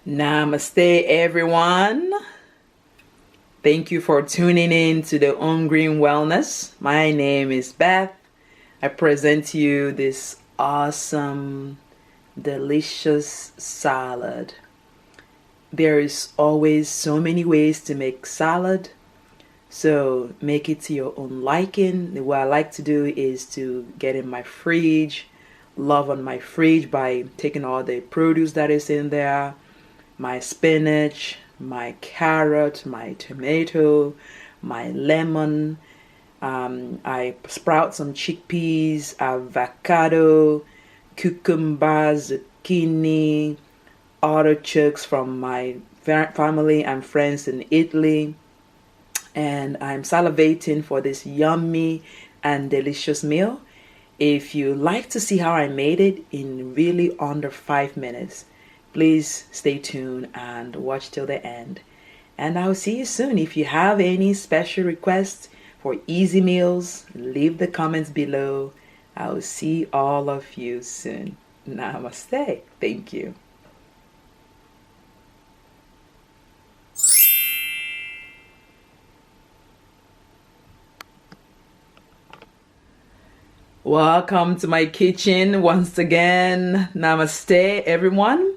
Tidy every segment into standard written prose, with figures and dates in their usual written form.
Namaste, everyone. Thank you for tuning in to the On Green Wellness. My name is Beth. I present to you this awesome, delicious salad. There is always so many ways to make salad, so make it to your own liking. What I like to do is to get in my fridge, love on my fridge by taking all the produce that is in there, my spinach, my carrot, my tomato, my lemon. I sprout some chickpeas, avocado, cucumber, zucchini, artichokes from my family and friends in Italy. And I'm salivating for this yummy and delicious meal. If you like to see how I made it in really under 5 minutes, please stay tuned and watch till the end. And I'll see you soon. If you have any special requests for easy meals, leave the comments below. I'll see all of you soon. Namaste. Thank you. Welcome to my kitchen once again. Namaste, everyone.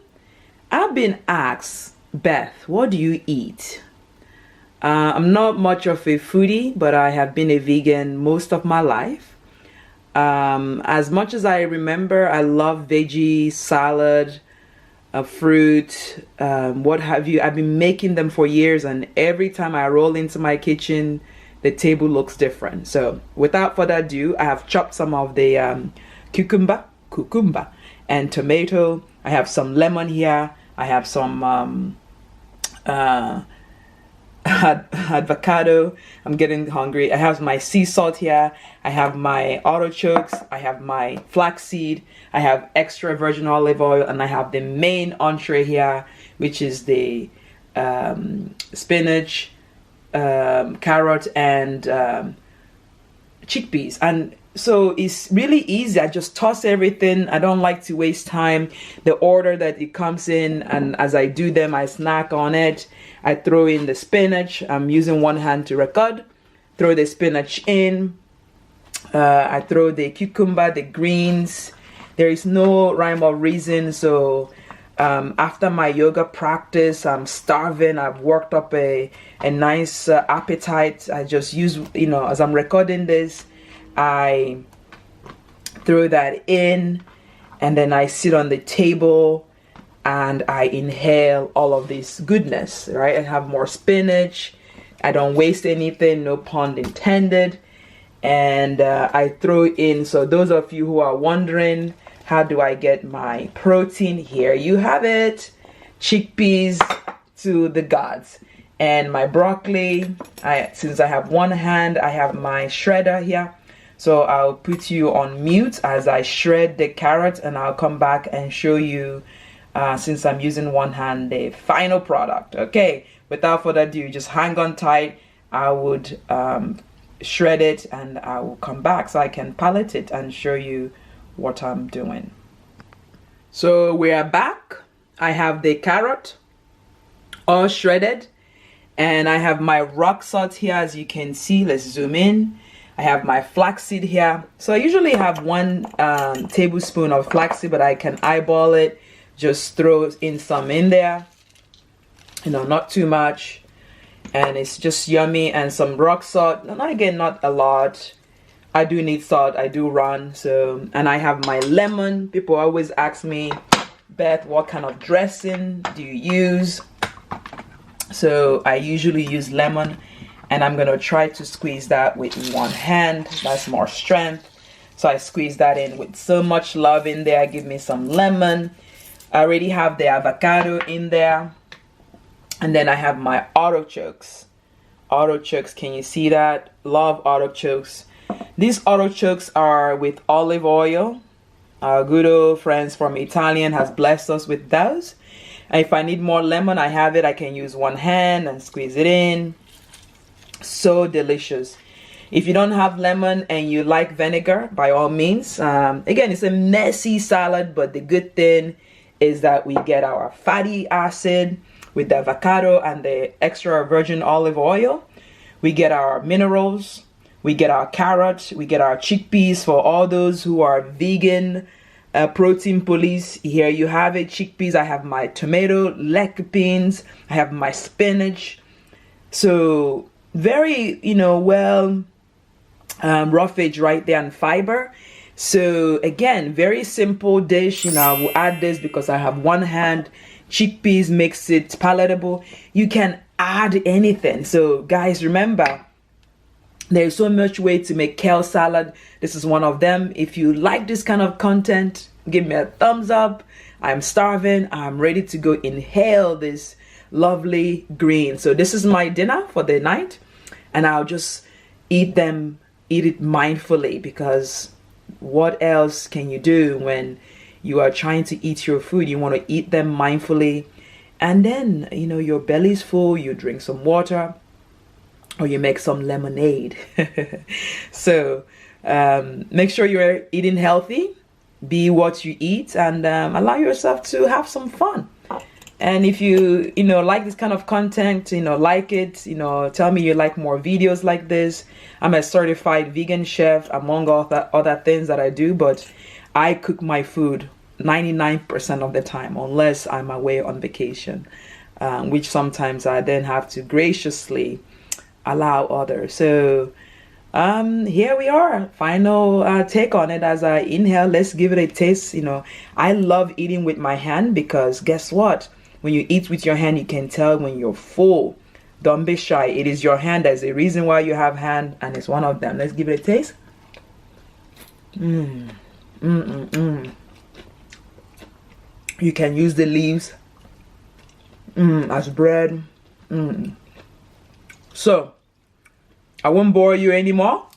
I've been asked, Beth, what do you eat? I'm not much of a foodie, but I have been a vegan most of my life. As much as I remember, I love veggie, salad, fruit, what have you. I've been making them for years, and every time I roll into my kitchen, the table looks different. So without further ado, I have chopped some of the cucumber, and tomato. I have some lemon here. I have some avocado. I'm getting hungry. I have my sea salt here. I have my artichokes. I have my flaxseed. I have extra virgin olive oil, and I have the main entree here, which is the spinach, carrot, and chickpeas. And so it's really easy. I just toss everything. I don't like to waste time. The order that it comes in, and as I do them, I snack on it. I throw in the spinach. I'm using one hand to record. Throw the spinach in. I throw the cucumber, the greens. There is no rhyme or reason. So after my yoga practice, I'm starving. I've worked up a nice appetite. I just use, as I'm recording this, I throw that in, and then I sit on the table and I inhale all of this goodness, right? I have more spinach. I don't waste anything, no pun intended. And I throw in, so those of you who are wondering, how do I get my protein? Here you have it. Chickpeas to the gods. And my broccoli, since I have one hand, I have my shredder here. So I'll put you on mute as I shred the carrot, and I'll come back and show you, since I'm using one hand, the final product. Okay, without further ado, just hang on tight. I would shred it, and I will come back so I can palette it and show you what I'm doing. So we are back. I have the carrot all shredded, and I have my rock salt here, as you can see. Let's zoom in. I have my flaxseed here. So I usually have 1 tablespoon of flaxseed, but I can eyeball it. Just throw in some in there, not too much, and it's just yummy. And some rock salt, and again, not a lot. I do need salt. I do run. So, and I have my lemon. People always ask me, Beth, what kind of dressing do you use? So I usually use lemon, and I'm gonna try to squeeze that with one hand. That's more strength. So I squeeze that in with so much love in there. Give me some lemon. I already have the avocado in there, and then I have my artichokes. Artichokes, can you see that? Love artichokes. These artichokes are with olive oil. Our good old friends from Italian has blessed us with those. And if I need more lemon, I have it. I can use one hand and squeeze it in. So delicious. If you don't have lemon and you like vinegar, by all means. Again, it's a messy salad, but the good thing is that we get our fatty acid with the avocado and the extra virgin olive oil. We get our minerals. We get our carrots. We get our chickpeas for all those who are vegan. Protein police, here you have it. Chickpeas, I have my tomato, lycopenes, I have my spinach. So very, well roughage right there, and fiber. So again, very simple dish. I will add this because I have one hand. Chickpeas makes it palatable. You can add anything. So guys, remember, there's so much way to make kale salad. This is one of them. If you like this kind of content, give me a thumbs up. I'm starving. I'm ready to go inhale this lovely green. So this is my dinner for the night, and I'll just eat it mindfully, because what else can you do when you are trying to eat your food? You want to eat them mindfully, and then your belly's full, you drink some water, or you make some lemonade. So make sure you're eating healthy, be what you eat, and allow yourself to have some fun. And if you like this kind of content, like it, tell me you like more videos like this. I'm a certified vegan chef, among all other things that I do, but I cook my food 99% of the time, unless I'm away on vacation, which sometimes I then have to graciously allow others. So here we are, final take on it as I inhale. Let's give it a taste. I love eating with my hand, because guess what? When you eat with your hand, you can tell when you're full. Don't be shy. It is your hand. There's a reason why you have hand, and it's one of them. Let's give it a taste. You can use the leaves as bread. So I won't bore you anymore.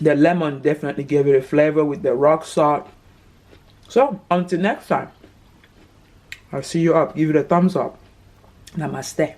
The lemon definitely gave it a flavor with the rock salt. So until next time, I'll see you up. Give it a thumbs up. Namaste.